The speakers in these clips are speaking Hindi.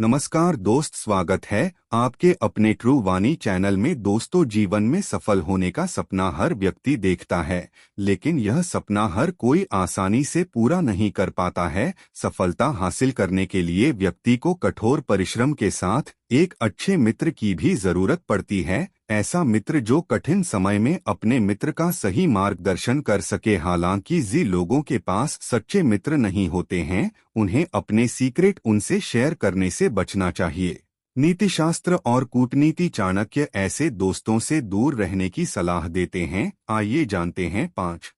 नमस्कार दोस्त, स्वागत है आपके अपने ट्रू वाणी चैनल में। दोस्तों, जीवन में सफल होने का सपना हर व्यक्ति देखता है, लेकिन यह सपना हर कोई आसानी से पूरा नहीं कर पाता है। सफलता हासिल करने के लिए व्यक्ति को कठोर परिश्रम के साथ एक अच्छे मित्र की भी जरूरत पड़ती है। ऐसा मित्र जो कठिन समय में अपने मित्र का सही मार्गदर्शन कर सके। हालांकि जी लोगों के पास सच्चे मित्र नहीं होते हैं, उन्हें अपने सीक्रेट उनसे शेयर करने से बचना चाहिए। नीतिशास्त्र और कूटनीति चाणक्य ऐसे दोस्तों से दूर रहने की सलाह देते हैं। आइए जानते हैं 5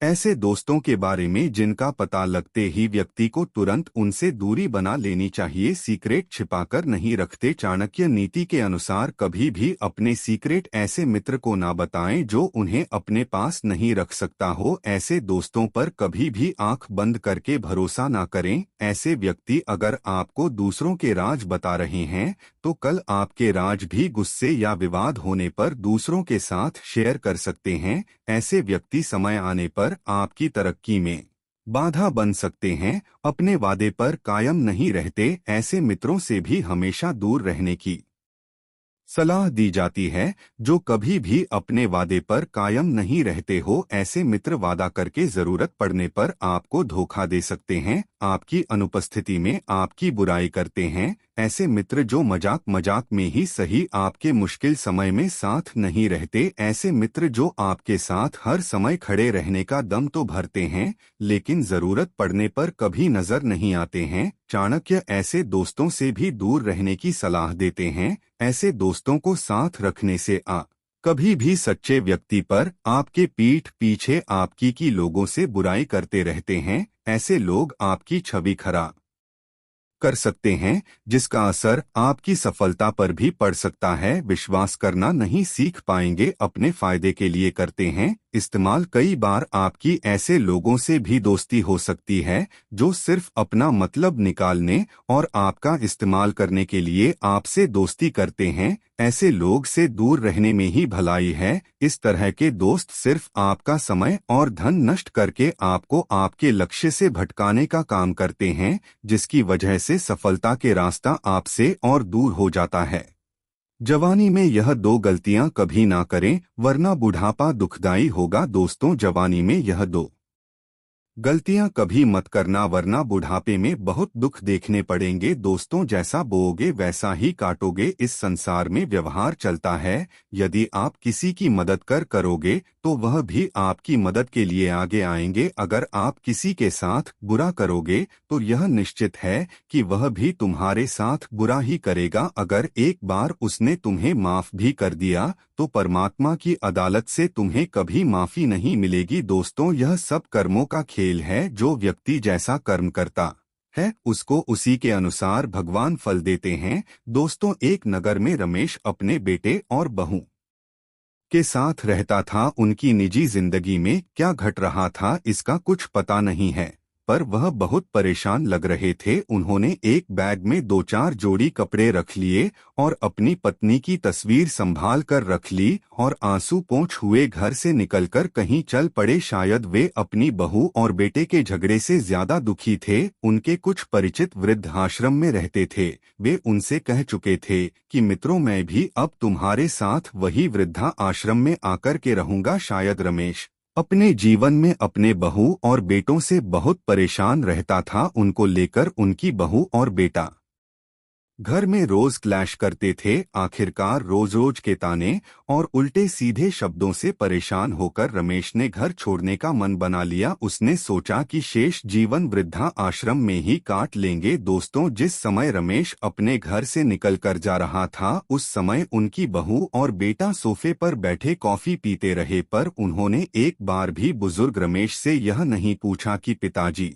ऐसे दोस्तों के बारे में जिनका पता लगते ही व्यक्ति को तुरंत उनसे दूरी बना लेनी चाहिए। सीक्रेट छिपाकर नहीं रखते। चाणक्य नीति के अनुसार कभी भी अपने सीक्रेट ऐसे मित्र को ना बताएं जो उन्हें अपने पास नहीं रख सकता हो। ऐसे दोस्तों पर कभी भी आंख बंद करके भरोसा ना करें। ऐसे व्यक्ति अगर आपको दूसरों के राज बता रहे हैं तो कल आपके राज भी गुस्से या विवाद होने पर दूसरों के साथ शेयर कर सकते हैं। ऐसे व्यक्ति समय आने पर आपकी तरक्की में बाधा बन सकते हैं। अपने वादे पर कायम नहीं रहते। ऐसे मित्रों से भी हमेशा दूर रहने की सलाह दी जाती है जो कभी भी अपने वादे पर कायम नहीं रहते हो। ऐसे मित्र वादा करके जरूरत पड़ने पर आपको धोखा दे सकते हैं, आपकी अनुपस्थिति में आपकी बुराई करते हैं। ऐसे मित्र जो मजाक मजाक में ही सही आपके मुश्किल समय में साथ नहीं रहते। ऐसे मित्र जो आपके साथ हर समय खड़े रहने का दम तो भरते हैं, लेकिन जरूरत पड़ने पर कभी नजर नहीं आते हैं। चाणक्य ऐसे दोस्तों से भी दूर रहने की सलाह देते हैं। ऐसे दोस्तों को साथ रखने से कभी भी सच्चे व्यक्ति पर आपके पीठ पीछे आपकी की लोगों से बुराई करते रहते हैं। ऐसे लोग आपकी छवि खराब कर सकते हैं, जिसका असर आपकी सफलता पर भी पड़ सकता है। विश्वास करना नहीं सीख पाएंगे, अपने फायदे के लिए करते हैं इस्तेमाल। कई बार आपकी ऐसे लोगों से भी दोस्ती हो सकती है जो सिर्फ अपना मतलब निकालने और आपका इस्तेमाल करने के लिए आपसे दोस्ती करते हैं। ऐसे लोग से दूर रहने में ही भलाई है। इस तरह के दोस्त सिर्फ आपका समय और धन नष्ट करके आपको आपके लक्ष्य से भटकाने का काम करते हैं, जिसकी वजह से सफलता के रास्ता आपसे और दूर हो जाता है। जवानी में यह 2 गलतियां कभी ना करें, वरना बुढ़ापा दुखदाई होगा। दोस्तों, जवानी में यह 2 गलतियां कभी मत करना, वरना बुढ़ापे में बहुत दुख देखने पड़ेंगे। दोस्तों, जैसा बोओगे वैसा ही काटोगे। इस संसार में व्यवहार चलता है। यदि आप किसी की मदद करोगे तो वह भी आपकी मदद के लिए आगे आएंगे। अगर आप किसी के साथ बुरा करोगे तो यह निश्चित है कि वह भी तुम्हारे साथ बुरा ही करेगा। अगर एक बार उसने तुम्हें माफ भी कर दिया तो परमात्मा की अदालत से तुम्हें कभी माफी नहीं मिलेगी। दोस्तों, यह सब कर्मों का खेल है। जो व्यक्ति जैसा कर्म करता है उसको उसी के अनुसार भगवान फल देते हैं। दोस्तों, एक नगर में रमेश अपने बेटे और बहू के साथ रहता था। उनकी निजी जिंदगी में क्या घट रहा था इसका कुछ पता नहीं है, पर वह बहुत परेशान लग रहे थे। उन्होंने एक बैग में 2-4 जोड़ी कपड़े रख लिए और अपनी पत्नी की तस्वीर संभाल कर रख ली और आंसू पोंछ हुए घर से निकलकर कहीं चल पड़े। शायद वे अपनी बहू और बेटे के झगड़े से ज्यादा दुखी थे। उनके कुछ परिचित वृद्ध आश्रम में रहते थे। वे उनसे कह चुके थे कि मित्रों, मैं भी अब तुम्हारे साथ वही वृद्धा आश्रम में आकर के रहूंगा। शायद रमेश अपने जीवन में अपने बहू और बेटों से बहुत परेशान रहता था। उनको लेकर उनकी बहू और बेटा घर में रोज क्लैश करते थे। आखिरकार रोज रोज के ताने और उल्टे सीधे शब्दों से परेशान होकर रमेश ने घर छोड़ने का मन बना लिया। उसने सोचा कि शेष जीवन वृद्धा आश्रम में ही काट लेंगे। दोस्तों, जिस समय रमेश अपने घर से निकल कर जा रहा था उस समय उनकी बहू और बेटा सोफे पर बैठे कॉफी पीते रहे, पर उन्होंने एक बार भी बुजुर्ग रमेश से यह नहीं पूछा कि पिताजी,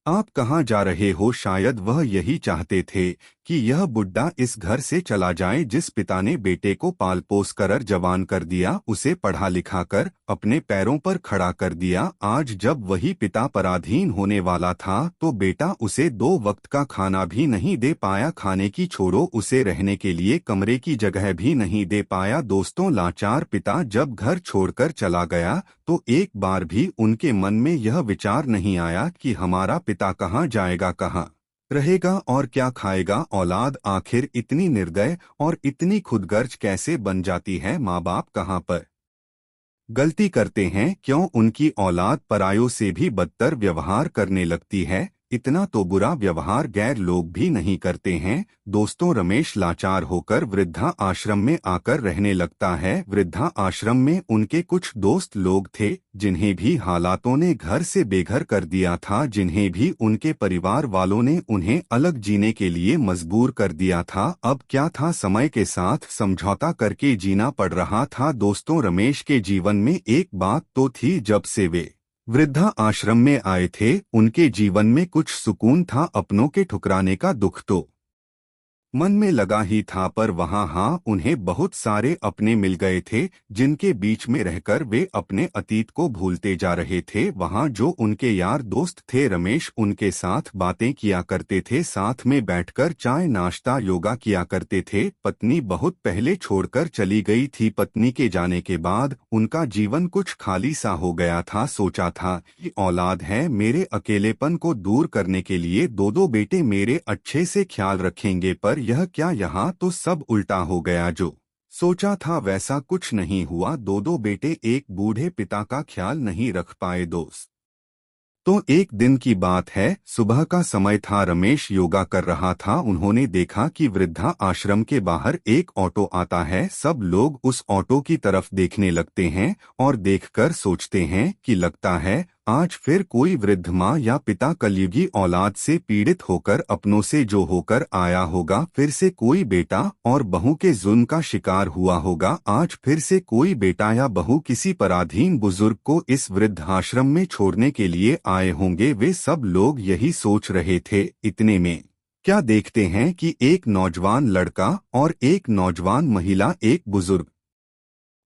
आप कहाँ जा रहे हो। शायद वह यही चाहते थे कि यह बुड्ढा इस घर से चला जाए। जिस पिता ने बेटे को पाल पोस कर जवान कर दिया, उसे पढ़ा लिखा कर अपने पैरों पर खड़ा कर दिया, आज जब वही पिता पराधीन होने वाला था तो बेटा उसे 2 वक्त का खाना भी नहीं दे पाया। खाने की छोड़ो, उसे रहने के लिए कमरे की जगह भी नहीं दे पाया। दोस्तों, लाचार पिता जब घर छोड़कर चला गया तो एक बार भी उनके मन में यह विचार नहीं आया कि हमारा पिता कहाँ जाएगा, कहाँ रहेगा और क्या खाएगा। औलाद आखिर इतनी निर्दय और इतनी खुदगर्ज कैसे बन जाती है। माँ बाप कहाँ पर गलती करते हैं, क्यों उनकी औलाद परायों से भी बदतर व्यवहार करने लगती है। इतना तो बुरा व्यवहार गैर लोग भी नहीं करते हैं। दोस्तों, रमेश लाचार होकर वृद्धा आश्रम में आकर रहने लगता है। वृद्धा आश्रम में उनके कुछ दोस्त लोग थे जिन्हें भी हालातों ने घर से बेघर कर दिया था, जिन्हें भी उनके परिवार वालों ने उन्हें अलग जीने के लिए मजबूर कर दिया था। अब क्या था, समय के साथ समझौता करके जीना पड़ रहा था। दोस्तों, रमेश के जीवन में एक बात तो थी, जब से वे वृद्धा आश्रम में आए थे उनके जीवन में कुछ सुकून था। अपनों के ठुकराने का दुख तो मन में लगा ही था, पर वहाँ उन्हें बहुत सारे अपने मिल गए थे जिनके बीच में रहकर वे अपने अतीत को भूलते जा रहे थे। वहाँ जो उनके यार दोस्त थे, रमेश उनके साथ बातें किया करते थे, साथ में बैठकर चाय नाश्ता योगा किया करते थे। पत्नी बहुत पहले छोड़कर चली गई थी। पत्नी के जाने के बाद उनका जीवन कुछ खाली सा हो गया था। सोचा था कि औलाद है, मेरे अकेलेपन को दूर करने के लिए दो दो बेटे मेरे अच्छे से ख्याल रखेंगे, पर यह क्या, यहाँ तो सब उल्टा हो गया। जो सोचा था वैसा कुछ नहीं हुआ। दो दो बेटे एक बूढ़े पिता का ख्याल नहीं रख पाए। दोस्त तो एक दिन की बात है, सुबह का समय था, रमेश योगा कर रहा था। उन्होंने देखा कि वृद्धा आश्रम के बाहर एक ऑटो आता है। सब लोग उस ऑटो की तरफ देखने लगते हैं और देखकर सोचते हैं कि लगता है आज फिर कोई वृद्ध माँ या पिता कलयुगी औलाद से पीड़ित होकर अपनों से जो होकर आया होगा, फिर से कोई बेटा और बहू के जुल्म का शिकार हुआ होगा। आज फिर से कोई बेटा या बहू किसी पराधीन बुजुर्ग को इस वृद्धाश्रम में छोड़ने के लिए आए होंगे। वे सब लोग यही सोच रहे थे। इतने में क्या देखते हैं कि एक नौजवान लड़का और एक नौजवान महिला एक बुजुर्ग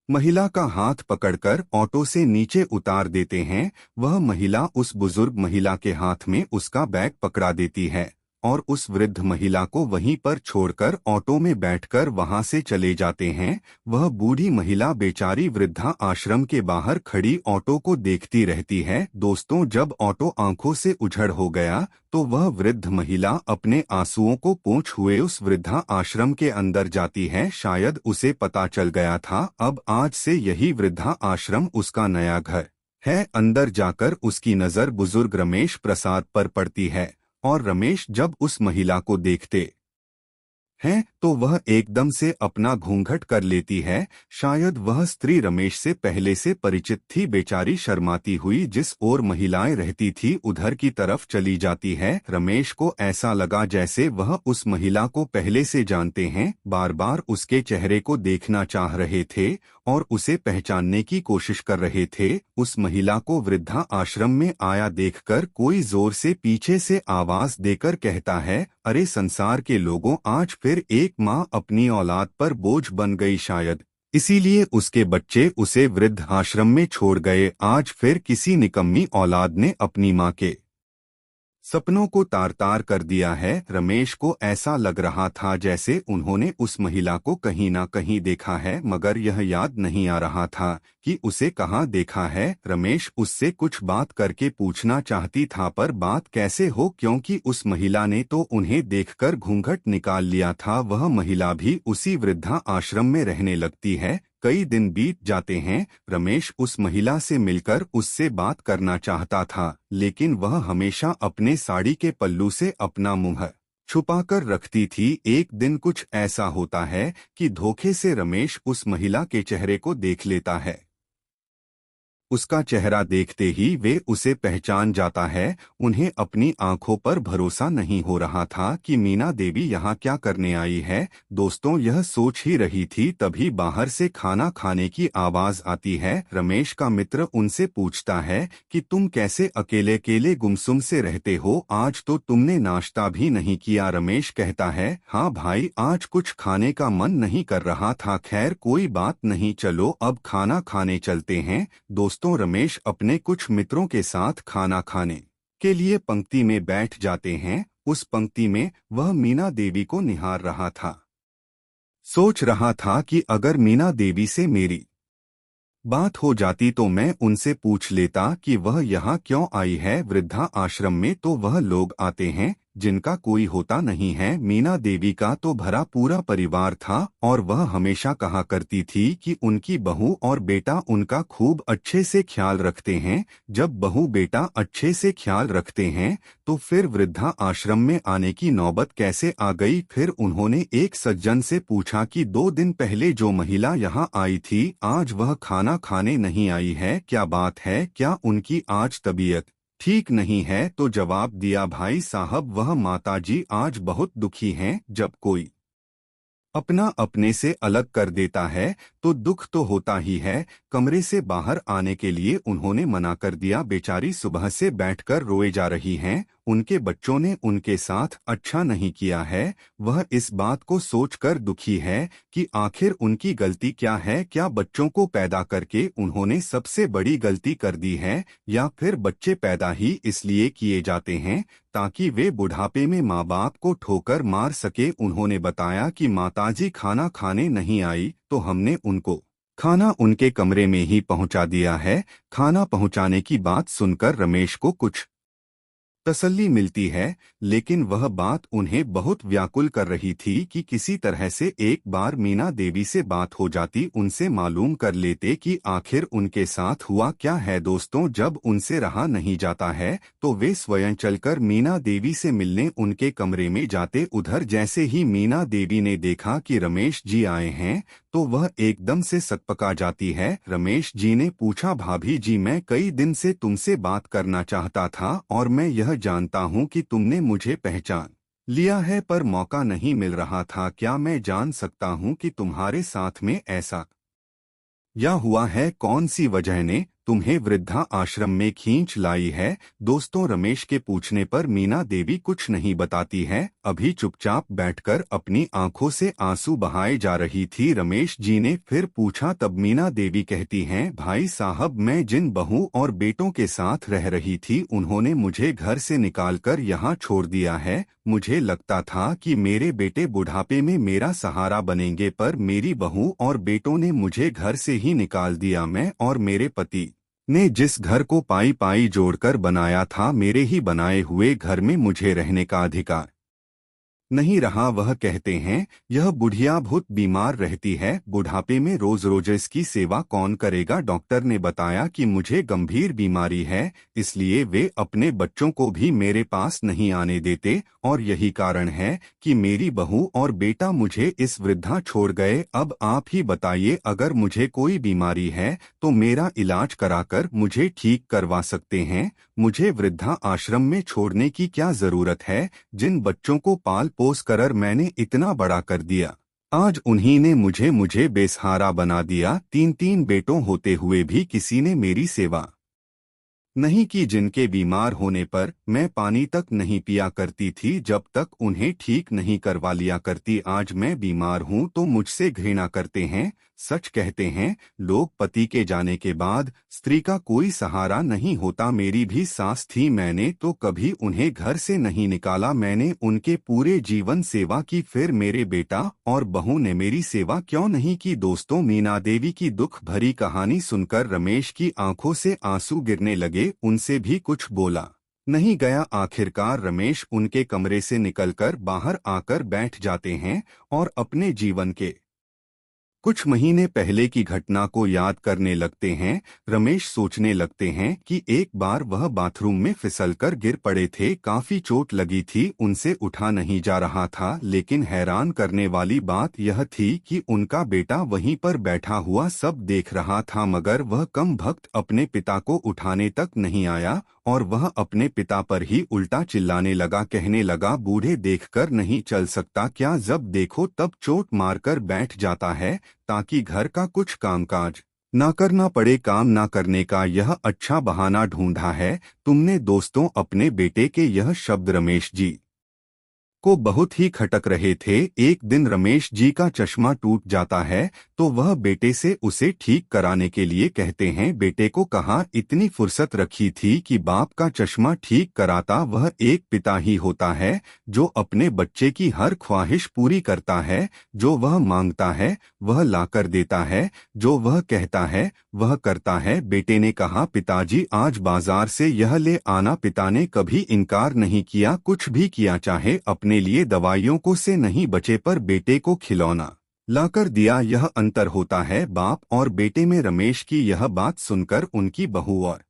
महिला का हाथ पकड़कर ऑटो से नीचे उतार देते हैं। वह महिला उस बुजुर्ग महिला के हाथ में उसका बैग पकड़ा देती है और उस वृद्ध महिला को वहीं पर छोड़कर ऑटो में बैठकर वहां से चले जाते हैं। वह बूढ़ी महिला बेचारी वृद्धा आश्रम के बाहर खड़ी ऑटो को देखती रहती है। दोस्तों, जब ऑटो आंखों से उजड़ हो गया तो वह वृद्ध महिला अपने आंसुओं को पोंछ हुए उस वृद्धा आश्रम के अंदर जाती है। शायद उसे पता चल गया था, अब आज से यही वृद्धा आश्रम उसका नया घर है। अंदर जाकर उसकी नजर बुजुर्ग रमेश प्रसाद पर पड़ती है और रमेश जब उस महिला को देखते हैं तो वह एकदम से अपना घूंघट कर लेती है। शायद वह स्त्री रमेश से पहले से परिचित थी। बेचारी शर्माती हुई जिस ओर महिलाएं रहती थी उधर की तरफ चली जाती है। रमेश को ऐसा लगा जैसे वह उस महिला को पहले से जानते हैं। बार बार उसके चेहरे को देखना चाह रहे थे और उसे पहचानने की कोशिश कर रहे थे। उस महिला को वृद्धा आश्रम में आया देखकर कोई जोर से पीछे से आवाज देकर कहता है, अरे संसार के लोगों, आज फिर एक माँ अपनी औलाद पर बोझ बन गई। शायद इसीलिए उसके बच्चे उसे वृद्ध आश्रम में छोड़ गए। आज फिर किसी निकम्मी औलाद ने अपनी माँ के सपनों को तार तार कर दिया है। रमेश को ऐसा लग रहा था जैसे उन्होंने उस महिला को कहीं ना कहीं देखा है, मगर यह याद नहीं आ रहा था कि उसे कहाँ देखा है। रमेश उससे कुछ बात करके पूछना चाहती था, पर बात कैसे हो, क्योंकि उस महिला ने तो उन्हें देखकर घूंघट निकाल लिया था। वह महिला भी उसी वृद्धा आश्रम में रहने लगती है। कई दिन बीत जाते हैं। रमेश उस महिला से मिलकर उससे बात करना चाहता था, लेकिन वह हमेशा अपने साड़ी के पल्लू से अपना मुंह छुपाकर रखती थी। एक दिन कुछ ऐसा होता है कि धोखे से रमेश उस महिला के चेहरे को देख लेता है। उसका चेहरा देखते ही वे उसे पहचान जाता है। उन्हें अपनी आंखों पर भरोसा नहीं हो रहा था कि मीना देवी यहाँ क्या करने आई है। दोस्तों, यह सोच ही रही थी, तभी बाहर से खाना खाने की आवाज आती है। रमेश का मित्र उनसे पूछता है कि तुम कैसे अकेले अकेले गुमसुम से रहते हो, आज तो तुमने नाश्ता भी नहीं किया। रमेश कहता है, हाँ भाई, आज कुछ खाने का मन नहीं कर रहा था। खैर कोई बात नहीं, चलो अब खाना खाने चलते हैं। दोस्तों, रमेश अपने कुछ मित्रों के साथ खाना खाने के लिए पंक्ति में बैठ जाते हैं। उस पंक्ति में वह मीना देवी को निहार रहा था। सोच रहा था कि अगर मीना देवी से मेरी बात हो जाती तो मैं उनसे पूछ लेता कि वह यहाँ क्यों आई है। वृद्धा आश्रम में तो वह लोग आते हैं जिनका कोई होता नहीं है। मीना देवी का तो भरा पूरा परिवार था और वह हमेशा कहा करती थी कि उनकी बहू और बेटा उनका खूब अच्छे से ख्याल रखते हैं। जब बहू बेटा अच्छे से ख्याल रखते हैं तो फिर वृद्धा आश्रम में आने की नौबत कैसे आ गई। फिर उन्होंने एक सज्जन से पूछा कि 2 दिन पहले जो महिला यहाँ आई थी आज वह खाना खाने नहीं आई है, क्या बात है, क्या उनकी आज तबीयत ठीक नहीं है। तो जवाब दिया, भाई साहब वह माताजी आज बहुत दुखी हैं। जब कोई अपना अपने से अलग कर देता है तो दुख तो होता ही है। कमरे से बाहर आने के लिए उन्होंने मना कर दिया। बेचारी सुबह से बैठकर रोए जा रही हैं। उनके बच्चों ने उनके साथ अच्छा नहीं किया है। वह इस बात को सोचकर दुखी है कि आखिर उनकी गलती क्या है। क्या बच्चों को पैदा करके उन्होंने सबसे बड़ी गलती कर दी है, या फिर बच्चे पैदा ही इसलिए किए जाते हैं ताकि वे बुढ़ापे में माँ बाप को ठोकर मार सके। उन्होंने बताया कि माताजी खाना खाने नहीं आई तो हमने उनको खाना उनके कमरे में ही पहुंचा दिया है। खाना पहुंचाने की बात सुनकर रमेश को कुछ तसल्ली मिलती है, लेकिन वह बात उन्हें बहुत व्याकुल कर रही थी कि किसी तरह से एक बार मीना देवी से बात हो जाती, उनसे मालूम कर लेते कि आखिर उनके साथ हुआ क्या है। दोस्तों, जब उनसे रहा नहीं जाता है तो वे स्वयं चलकर मीना देवी से मिलने उनके कमरे में जाते। उधर जैसे ही मीना देवी ने देखा कि रमेश जी आए हैं तो वह एकदम से सकपका जाती है। रमेश जी ने पूछा, भाभी जी मैं कई दिन से तुमसे बात करना चाहता था और मैं यह जानता हूँ कि तुमने मुझे पहचान लिया है, पर मौका नहीं मिल रहा था। क्या मैं जान सकता हूँ कि तुम्हारे साथ में ऐसा या हुआ है, कौन सी वजह ने तुम्हें वृद्धा आश्रम में खींच लाई है। दोस्तों, रमेश के पूछने पर मीना देवी कुछ नहीं बताती है। अभी चुपचाप बैठकर अपनी आंखों से आंसू बहाए जा रही थी। रमेश जी ने फिर पूछा, तब मीना देवी कहती हैं, भाई साहब मैं जिन बहू और बेटों के साथ रह रही थी उन्होंने मुझे घर से निकालकर यहाँ छोड़ दिया है। मुझे लगता था कि मेरे बेटे बुढ़ापे में मेरा सहारा बनेंगे, पर मेरी बहू और बेटों ने मुझे घर से ही निकाल दिया। मैं और मेरे पति ने जिस घर को पाई पाई जोड़कर बनाया था, मेरे ही बनाए हुए घर में मुझे रहने का अधिकार नहीं रहा। वह कहते हैं यह बुढ़िया बहुत बीमार रहती है, बुढ़ापे में रोज रोज इसकी सेवा कौन करेगा। डॉक्टर ने बताया कि मुझे गंभीर बीमारी है, इसलिए वे अपने बच्चों को भी मेरे पास नहीं आने देते और यही कारण है कि मेरी बहू और बेटा मुझे इस वृद्धा छोड़ गए। अब आप ही बताइए, अगर मुझे कोई बीमारी है तो मेरा इलाज कराकर मुझे ठीक करवा सकते हैं। मुझे वृद्धा आश्रम में छोड़ने की क्या जरूरत है। जिन बच्चों को पाल पोस कर मैंने इतना बड़ा कर दिया, आज उन्हीं ने मुझे बेसहारा बना दिया। 3 बेटों होते हुए भी किसी ने मेरी सेवा नहीं की। जिनके बीमार होने पर मैं पानी तक नहीं पिया करती थी जब तक उन्हें ठीक नहीं करवा लिया करती। आज मैं बीमार हूँ तो मुझसे घृणा करते हैं। सच कहते हैं लोग, पति के जाने के बाद स्त्री का कोई सहारा नहीं होता। मेरी भी सास थी, मैंने तो कभी उन्हें घर से नहीं निकाला। मैंने उनके पूरे जीवन सेवा की, फिर मेरे बेटा और बहू ने मेरी सेवा क्यों नहीं की। दोस्तों, मीना देवी की दुख भरी कहानी सुनकर रमेश की आंखों से आंसू गिरने लगे। उनसे भी कुछ बोला नहीं गया। आखिरकार रमेश उनके कमरे से निकलकर बाहर आकर बैठ जाते हैं और अपने जीवन के कुछ महीने पहले की घटना को याद करने लगते हैं। रमेश सोचने लगते हैं कि एक बार वह बाथरूम में फिसलकर गिर पड़े थे, काफी चोट लगी थी, उनसे उठा नहीं जा रहा था। लेकिन हैरान करने वाली बात यह थी कि उनका बेटा वहीं पर बैठा हुआ सब देख रहा था, मगर वह कम भक्त अपने पिता को उठाने तक नहीं आया और वह अपने पिता पर ही उल्टा चिल्लाने लगा, कहने लगा, बूढ़े देखकर नहीं चल सकता क्या, जब देखो तब चोट मारकर बैठ जाता है ताकि घर का कुछ कामकाज ना करना पड़े। काम ना करने का यह अच्छा बहाना ढूंढा है तुमने। दोस्तों, अपने बेटे के यह शब्द रमेश जी को बहुत ही खटक रहे थे। एक दिन रमेश जी का चश्मा टूट जाता है तो वह बेटे से उसे ठीक कराने के लिए कहते हैं। बेटे को कहाँ इतनी फुर्सत रखी थी कि बाप का चश्मा ठीक कराता। वह एक पिता ही होता है जो अपने बच्चे की हर ख्वाहिश पूरी करता है। जो वह मांगता है वह लाकर देता है, जो वह कहता है वह करता है। बेटे ने कहा, पिताजी आज बाजार से यह ले आना। पिता ने कभी इनकार नहीं किया, कुछ भी किया, चाहे अपने लिए दवाइयों को से नहीं बचे पर बेटे को खिलौना लाकर दिया। यह अंतर होता है बाप और बेटे में। रमेश की यह बात सुनकर उनकी बहू और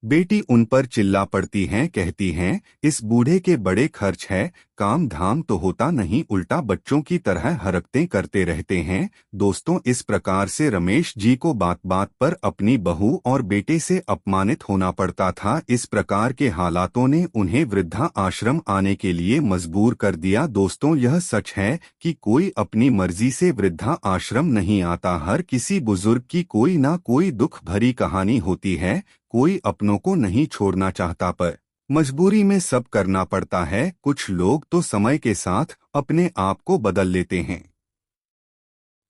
बेटी उन पर चिल्ला पड़ती हैं, कहती हैं, इस बूढ़े के बड़े खर्च है, काम धाम तो होता नहीं, उल्टा बच्चों की तरह हरकतें करते रहते हैं। दोस्तों, इस प्रकार से रमेश जी को बात बात पर अपनी बहू और बेटे से अपमानित होना पड़ता था। इस प्रकार के हालातों ने उन्हें वृद्धा आश्रम आने के लिए मजबूर कर दिया। दोस्तों, यह सच है कि कोई अपनी मर्जी से वृद्धा आश्रम नहीं आता। हर किसी बुजुर्ग की कोई ना कोई दुख भरी कहानी होती है। कोई अपनों को नहीं छोड़ना चाहता पर मजबूरी में सब करना पड़ता है। कुछ लोग तो समय के साथ अपने आप को बदल लेते हैं,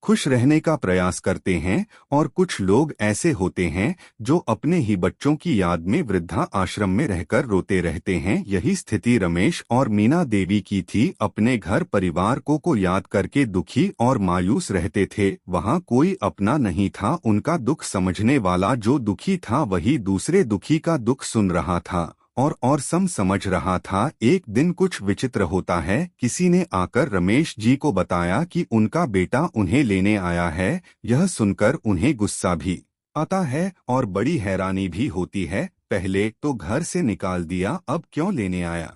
खुश रहने का प्रयास करते हैं, और कुछ लोग ऐसे होते हैं जो अपने ही बच्चों की याद में वृद्धा आश्रम में रहकर रोते रहते हैं। यही स्थिति रमेश और मीना देवी की थी। अपने घर परिवार को याद करके दुखी और मायूस रहते थे। वहाँ कोई अपना नहीं था। उनका दुख समझने वाला जो दुखी था वही दूसरे दुखी का दुख सुन रहा था और समझ रहा था। एक दिन कुछ विचित्र होता है। किसी ने आकर रमेश जी को बताया कि उनका बेटा उन्हें लेने आया है। यह सुनकर उन्हें गुस्सा भी आता है और बड़ी हैरानी भी होती है। पहले तो घर से निकाल दिया, अब क्यों लेने आया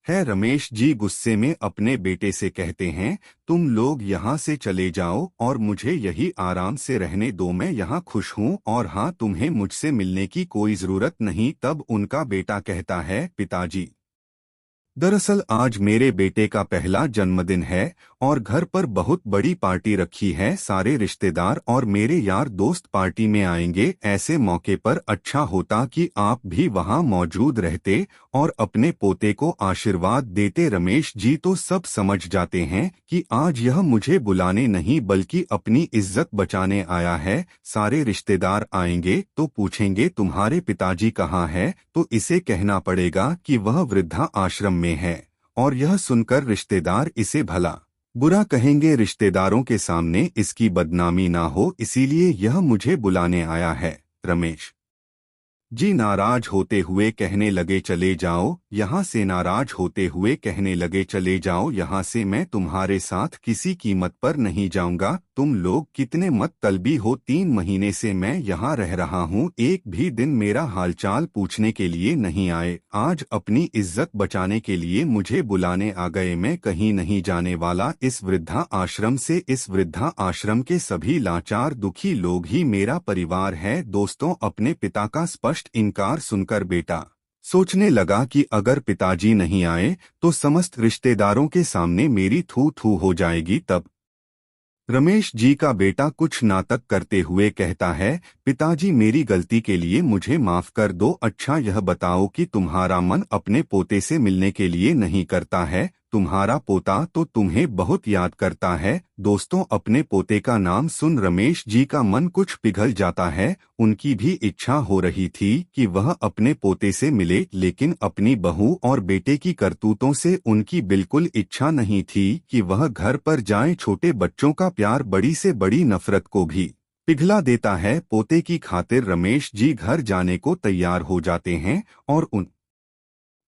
है। रमेश जी गुस्से में अपने बेटे से कहते हैं, तुम लोग यहाँ से चले जाओ और मुझे यही आराम से रहने दो। मैं यहाँ खुश हूँ और हाँ, तुम्हें मुझसे मिलने की कोई जरूरत नहीं। तब उनका बेटा कहता है, पिताजी, दरअसल आज मेरे बेटे का पहला जन्मदिन है और घर पर बहुत बड़ी पार्टी रखी है। सारे रिश्तेदार और मेरे यार दोस्त पार्टी में आएंगे। ऐसे मौके पर अच्छा होता कि आप भी वहां मौजूद रहते और अपने पोते को आशीर्वाद देते। रमेश जी तो सब समझ जाते हैं कि आज यह मुझे बुलाने नहीं बल्कि अपनी इज्जत बचाने आया है। सारे रिश्तेदार आएंगे तो पूछेंगे, तुम्हारे पिताजी कहाँ है, तो इसे कहना पड़ेगा कि वह वृद्धा आश्रम में है। और यह सुनकर रिश्तेदार इसे भला बुरा कहेंगे। रिश्तेदारों के सामने इसकी बदनामी ना हो, इसीलिए यह मुझे बुलाने आया है। रमेश जी नाराज होते हुए कहने लगे, चले जाओ यहाँ से। नाराज होते हुए कहने लगे, चले जाओ यहाँ से, मैं तुम्हारे साथ किसी कीमत पर नहीं जाऊंगा। तुम लोग कितने मतलबी हो, 3 महीने से मैं यहाँ रह रहा हूँ, एक भी दिन मेरा हालचाल पूछने के लिए नहीं आए। आज अपनी इज्जत बचाने के लिए मुझे बुलाने आ गए। मैं कहीं नहीं जाने वाला इस वृद्धा आश्रम से। इस वृद्धा आश्रम के सभी लाचार दुखी लोग ही मेरा परिवार है। दोस्तों, अपने पिता का स्पष्ट इनकार सुनकर बेटा सोचने लगा कि अगर पिताजी नहीं आए तो समस्त रिश्तेदारों के सामने मेरी थू थू हो जाएगी। तब रमेश जी का बेटा कुछ नाटक करते हुए कहता है, पिताजी, मेरी गलती के लिए मुझे माफ कर दो। अच्छा यह बताओ कि तुम्हारा मन अपने पोते से मिलने के लिए नहीं करता है? तुम्हारा पोता तो तुम्हें बहुत याद करता है। दोस्तों, अपने पोते का नाम सुन रमेश जी का मन कुछ पिघल जाता है। उनकी भी इच्छा हो रही थी कि वह अपने पोते से मिले, लेकिन अपनी बहू और बेटे की करतूतों से उनकी बिल्कुल इच्छा नहीं थी कि वह घर पर जाएं। छोटे बच्चों का प्यार बड़ी से बड़ी नफरत को भी पिघला देता है। पोते की खातिर रमेश जी घर जाने को तैयार हो जाते हैं और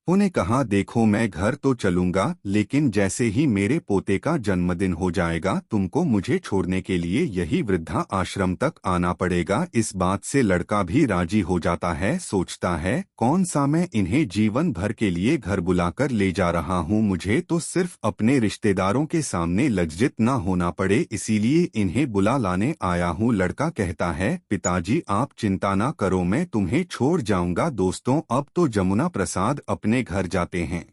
उन्हें कहा, देखो मैं घर तो चलूंगा, लेकिन जैसे ही मेरे पोते का जन्मदिन हो जाएगा तुमको मुझे छोड़ने के लिए यही वृद्धा आश्रम तक आना पड़ेगा। इस बात से लड़का भी राजी हो जाता है। सोचता है, कौन सा मैं इन्हें जीवन भर के लिए घर बुलाकर ले जा रहा हूँ, मुझे तो सिर्फ अपने रिश्तेदारों के सामने लज्जित न होना पड़े, इसीलिए इन्हें बुला लाने आया हूँ। लड़का कहता है, पिताजी आप चिंता ना करो, मैं तुम्हें छोड़ जाऊंगा। दोस्तों, अब तो जमुना प्रसाद अपने घर जाते हैं।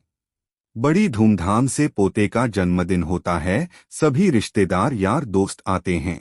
बड़ी धूमधाम से पोते का जन्मदिन होता है। सभी रिश्तेदार यार दोस्त आते हैं।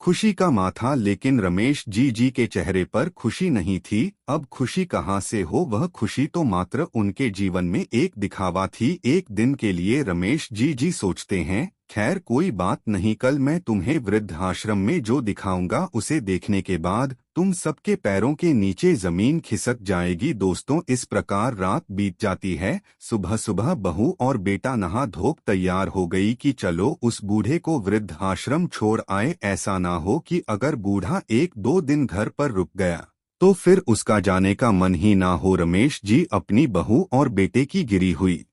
खुशी का माथा, लेकिन रमेश जी के चेहरे पर खुशी नहीं थी। अब खुशी कहाँ से हो, वह खुशी तो मात्र उनके जीवन में एक दिखावा थी, एक दिन के लिए। रमेश जी सोचते हैं, खैर कोई बात नहीं, कल मैं तुम्हें वृद्धाश्रम में जो दिखाऊंगा उसे देखने के बाद तुम सबके पैरों के नीचे जमीन खिसक जाएगी। दोस्तों, इस प्रकार रात बीत जाती है। सुबह सुबह बहू और बेटा नहा धोक तैयार हो गई कि चलो उस बूढ़े को वृद्धाश्रम छोड़ आए। ऐसा ना हो कि अगर बूढ़ा एक दो दिन घर पर रुक गया तो फिर उसका जाने का मन ही ना हो। रमेश जी अपनी बहू और बेटे की गिरी हुई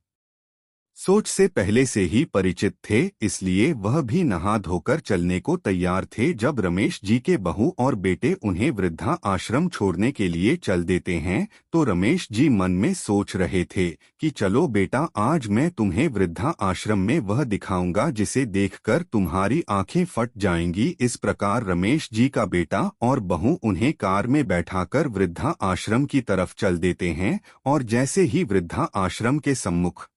सोच से पहले से ही परिचित थे, इसलिए वह भी नहा धोकर चलने को तैयार थे। जब रमेश जी के बहू और बेटे उन्हें वृद्धा आश्रम छोड़ने के लिए चल देते हैं तो रमेश जी मन में सोच रहे थे कि चलो बेटा, आज मैं तुम्हें वृद्धा आश्रम में वह दिखाऊंगा जिसे देखकर तुम्हारी आंखें फट जाएंगी। इस प्रकार रमेश जी का बेटा और बहू उन्हें कार में बैठाकर वृद्धा आश्रम की तरफ चल देते हैं। और जैसे ही वृद्धा आश्रम के सम्मुख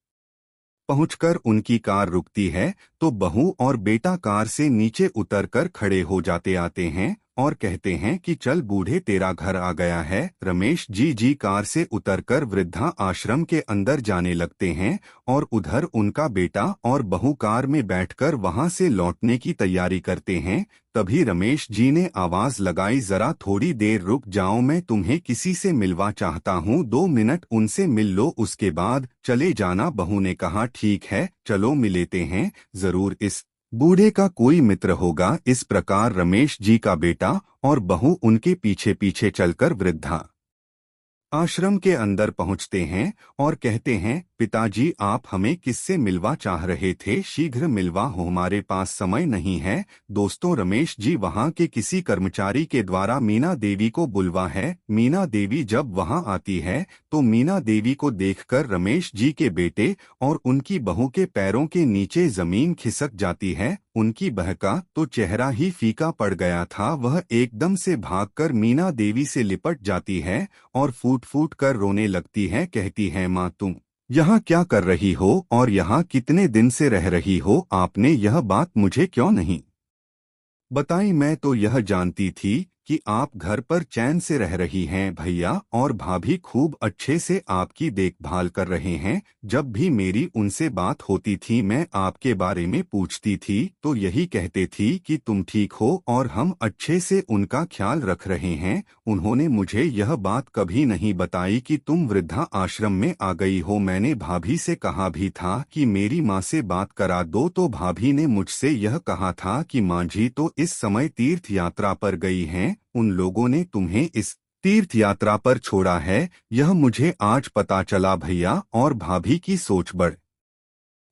पहुंचकर उनकी कार रुकती है तो बहू और बेटा कार से नीचे उतरकर खड़े हो जाते आते हैं और कहते हैं कि चल बूढ़े, तेरा घर आ गया है। रमेश जी कार से उतरकर वृद्धा आश्रम के अंदर जाने लगते हैं और उधर उनका बेटा और बहू कार में बैठकर वहां से लौटने की तैयारी करते हैं। तभी रमेश जी ने आवाज लगाई, जरा थोड़ी देर रुक जाओ, मैं तुम्हें किसी से मिलवा चाहता हूँ, 2 मिनट उनसे मिल लो, उसके बाद चले जाना। बहू ने कहा, ठीक है चलो मिल लेते हैं, जरूर इस बूढ़े का कोई मित्र होगा। इस प्रकार रमेश जी का बेटा और बहू उनके पीछे पीछे चलकर वृद्धा आश्रम के अंदर पहुंचते हैं और कहते हैं, पिताजी आप हमें किससे मिलवा चाह रहे थे? शीघ्र मिलवा हो, हमारे पास समय नहीं है। दोस्तों, रमेश जी वहां के किसी कर्मचारी के द्वारा मीना देवी को बुलवा है। मीना देवी जब वहां आती है तो मीना देवी को देखकर रमेश जी के बेटे और उनकी बहू के पैरों के नीचे जमीन खिसक जाती है। उनकी बहू का तो चेहरा ही फीका पड़ गया था। वह एकदम से भागकर मीना देवी से लिपट जाती है और फूट फूट कर रोने लगती है। कहती है, माँ तुम यहाँ क्या कर रही हो और यहाँ कितने दिन से रह रही हो? आपने यह बात मुझे क्यों नहीं बताई? मैं तो यह जानती थी कि आप घर पर चैन से रह रही हैं। भैया और भाभी खूब अच्छे से आपकी देखभाल कर रहे हैं। जब भी मेरी उनसे बात होती थी, मैं आपके बारे में पूछती थी तो यही कहते थी कि तुम ठीक हो और हम अच्छे से उनका ख्याल रख रहे हैं। उन्होंने मुझे यह बात कभी नहीं बताई कि तुम वृद्धा आश्रम में आ गई हो। मैंने भाभी से कहा भी था कि मेरी माँ से बात करा दो, तो भाभी ने मुझसे यह कहा था कि माँ जी तो इस समय तीर्थ यात्रा पर गई हैं, उन लोगों ने तुम्हें इस तीर्थ यात्रा पर छोड़ा है। यह मुझे आज पता चला। भैया और भाभी की सोच बड़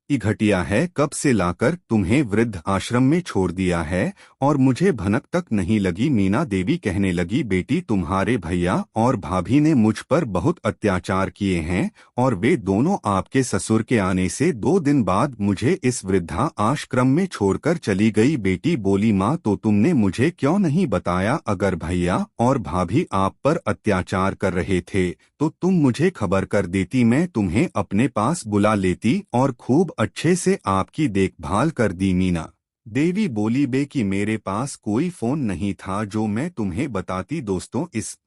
ही घटिया है, कब से लाकर तुम्हें वृद्ध आश्रम में छोड़ दिया है और मुझे भनक तक नहीं लगी। मीना देवी कहने लगी, बेटी तुम्हारे भैया और भाभी ने मुझ पर बहुत अत्याचार किए हैं और वे दोनों आपके ससुर के आने से 2 दिन बाद मुझे इस वृद्धा आश्रम में छोड़कर चली गई। बेटी बोली, माँ तो तुमने मुझे क्यों नहीं बताया? अगर भैया और भाभी आप पर अत्याचार कर रहे थे तो तुम मुझे खबर कर देती, मैं तुम्हें अपने पास बुला लेती और खूब अच्छे से आपकी देखभाल कर दी। मीना देवी बोली, बे कि मेरे पास कोई फोन नहीं था जो मैं तुम्हें बताती। दोस्तों, इस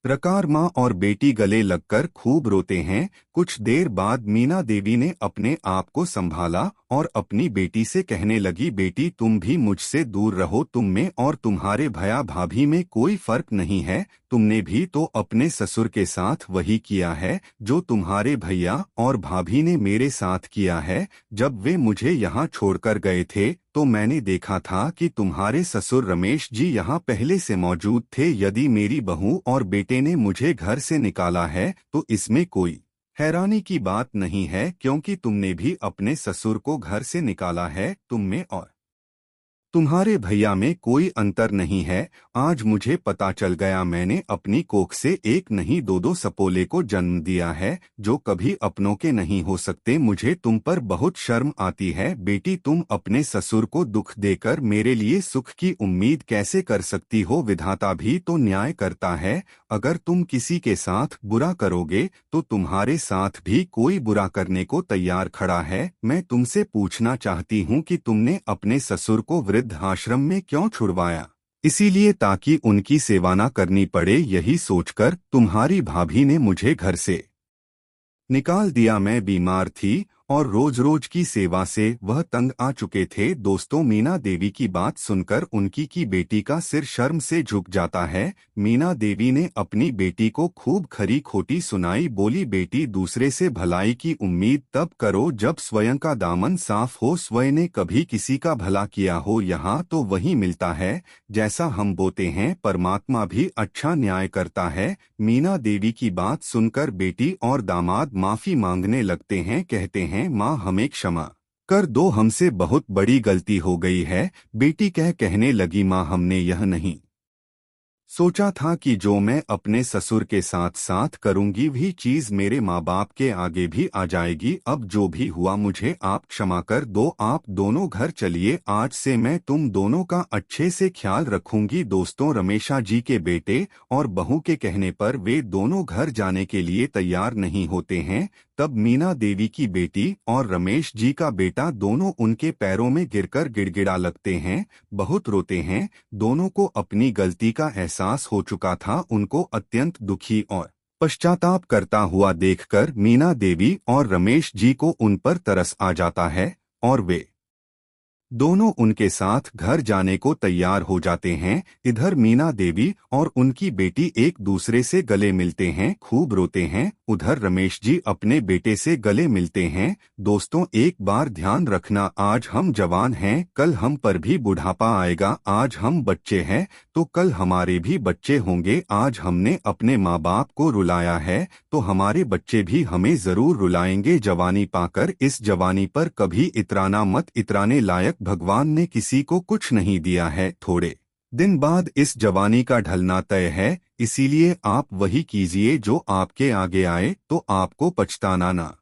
प्रकार माँ और बेटी गले लगकर खूब रोते हैं। कुछ देर बाद मीना देवी ने अपने आप को संभाला और अपनी बेटी से कहने लगी, बेटी तुम भी मुझसे दूर रहो, तुम में और तुम्हारे भैया भाभी में कोई फर्क नहीं है। तुमने भी तो अपने ससुर के साथ वही किया है जो तुम्हारे भैया और भाभी ने मेरे साथ किया है। जब वे मुझे यहाँ छोड़कर गए थे तो मैंने देखा था कि तुम्हारे ससुर रमेश जी यहाँ पहले से मौजूद थे। यदि मेरी बहू और बेटे ने मुझे घर से निकाला है तो इसमें कोई हैरानी की बात नहीं है, क्योंकि तुमने भी अपने ससुर को घर से निकाला है। तुम में और तुम्हारे भैया में कोई अंतर नहीं है। आज मुझे पता चल गया, मैंने अपनी कोख से एक नहीं 2 सपोले को जन्म दिया है जो कभी अपनों के नहीं हो सकते। मुझे तुम पर बहुत शर्म आती है। बेटी तुम अपने ससुर को दुख देकर मेरे लिए सुख की उम्मीद कैसे कर सकती हो? विधाता भी तो न्याय करता है। अगर तुम किसी के साथ बुरा करोगे तो तुम्हारे साथ भी कोई बुरा करने को तैयार खड़ा है। मैं तुमसे पूछना चाहती हूँ कि तुमने अपने ससुर को वृद्ध वृद्ध आश्रम में क्यों छुड़वाया? इसीलिए ताकि उनकी सेवा न करनी पड़े, यही सोचकर तुम्हारी भाभी ने मुझे घर से निकाल दिया। मैं बीमार थी और रोज रोज की सेवा से वह तंग आ चुके थे। दोस्तों, मीना देवी की बात सुनकर उनकी की बेटी का सिर शर्म से झुक जाता है। मीना देवी ने अपनी बेटी को खूब खरी खोटी सुनाई। बोली, बेटी, दूसरे से भलाई की उम्मीद तब करो जब स्वयं का दामन साफ हो। स्वयं ने कभी किसी का भला किया हो, यहाँ तो वही मिलता है जैसा हम बोते हैं। परमात्मा भी अच्छा न्याय करता है। मीना देवी की बात सुनकर बेटी और दामाद माफी मांगने लगते हैं। कहते हैं, माँ, हमें क्षमा कर दो, हमसे बहुत बड़ी गलती हो गई है। बेटी कहने लगी, माँ, हमने यह नहीं सोचा था कि जो मैं अपने ससुर के साथ साथ करूंगी वही चीज मेरे माँ बाप के आगे भी आ जाएगी। अब जो भी हुआ मुझे आप क्षमा कर दो। आप दोनों घर चलिए, आज से मैं तुम दोनों का अच्छे से ख्याल रखूंगी। दोस्तों, रमेशा जी के बेटे और बहू के कहने पर वे दोनों घर जाने के लिए तैयार नहीं होते हैं। तब मीना देवी की बेटी और रमेश जी का बेटा दोनों उनके पैरों में गिरकर गिड़गिड़ा लगते हैं, बहुत रोते हैं। दोनों को अपनी गलती का एहसास हो चुका था। उनको अत्यंत दुखी और पश्चाताप करता हुआ देखकर मीना देवी और रमेश जी को उन पर तरस आ जाता है और वे दोनों उनके साथ घर जाने को तैयार हो जाते हैं। इधर मीना देवी और उनकी बेटी एक दूसरे से गले मिलते हैं, खूब रोते हैं। उधर रमेश जी अपने बेटे से गले मिलते हैं। दोस्तों, एक बार ध्यान रखना, आज हम जवान हैं, कल हम पर भी बुढ़ापा आएगा। आज हम बच्चे हैं तो कल हमारे भी बच्चे होंगे। आज हमने अपने माँ बाप को रुलाया है तो हमारे बच्चे भी हमें जरूर रुलाएंगे। जवानी पाकर इस जवानी पर कभी इतराना मत, इतराने लायक भगवान ने किसी को कुछ नहीं दिया है। थोड़े दिन बाद इस जवानी का ढलना तय है, इसीलिए आप वही कीजिए जो आपके आगे आए तो आपको पछताना ना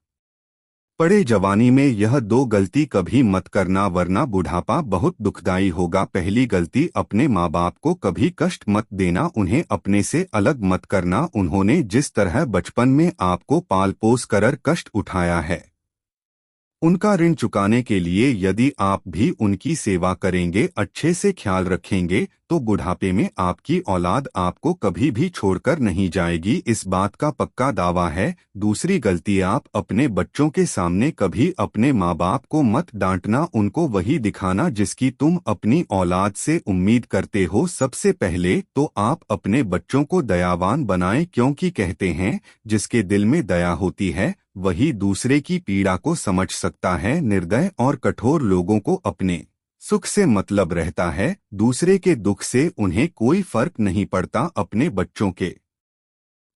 पड़े। जवानी में यह दो गलती कभी मत करना, वरना बुढ़ापा बहुत दुखदाई होगा। पहली गलती, अपने माँ बाप को कभी कष्ट मत देना, उन्हें अपने से अलग मत करना। उन्होंने जिस तरह बचपन में आपको पाल पोस कर कष्ट उठाया है, उनका ऋण चुकाने के लिए यदि आप भी उनकी सेवा करेंगे, अच्छे से ख्याल रखेंगे, तो बुढ़ापे में आपकी औलाद आपको कभी भी छोड़कर नहीं जाएगी। इस बात का पक्का दावा है। दूसरी गलती, आप अपने बच्चों के सामने कभी अपने माँ बाप को मत डांटना, उनको वही दिखाना जिसकी तुम अपनी औलाद से उम्मीद करते हो। सबसे पहले तो आप अपने बच्चों को दयावान बनाएं, क्योंकि कहते हैं, जिसके दिल में दया होती है वही दूसरे की पीड़ा को समझ सकता है। निर्दय और कठोर लोगों को अपने सुख से मतलब रहता है, दूसरे के दुख से उन्हें कोई फर्क नहीं पड़ता। अपने बच्चों के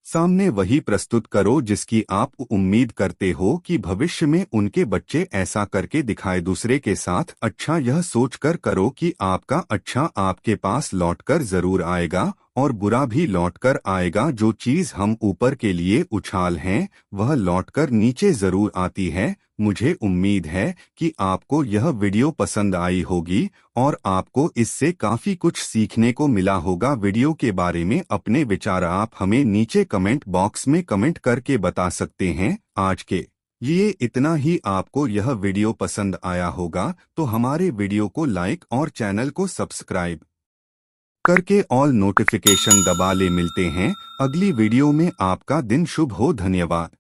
सामने वही प्रस्तुत करो जिसकी आप उम्मीद करते हो कि भविष्य में उनके बच्चे ऐसा करके दिखाए। दूसरे के साथ अच्छा यह सोचकर करो कि आपका अच्छा आपके पास लौटकर जरूर आएगा और बुरा भी लौटकर आएगा। जो चीज हम ऊपर के लिए उछाल हैं वह लौटकर नीचे जरूर आती है। मुझे उम्मीद है कि आपको यह वीडियो पसंद आई होगी और आपको इससे काफी कुछ सीखने को मिला होगा। वीडियो के बारे में अपने विचार आप हमें नीचे कमेंट बॉक्स में कमेंट करके बता सकते हैं। आज के लिए इतना ही। आपको यह वीडियो पसंद आया होगा तो हमारे वीडियो को लाइक और चैनल को सब्सक्राइब करके ऑल नोटिफिकेशन दबा ले। मिलते हैं अगली वीडियो में। आपका दिन शुभ हो। धन्यवाद।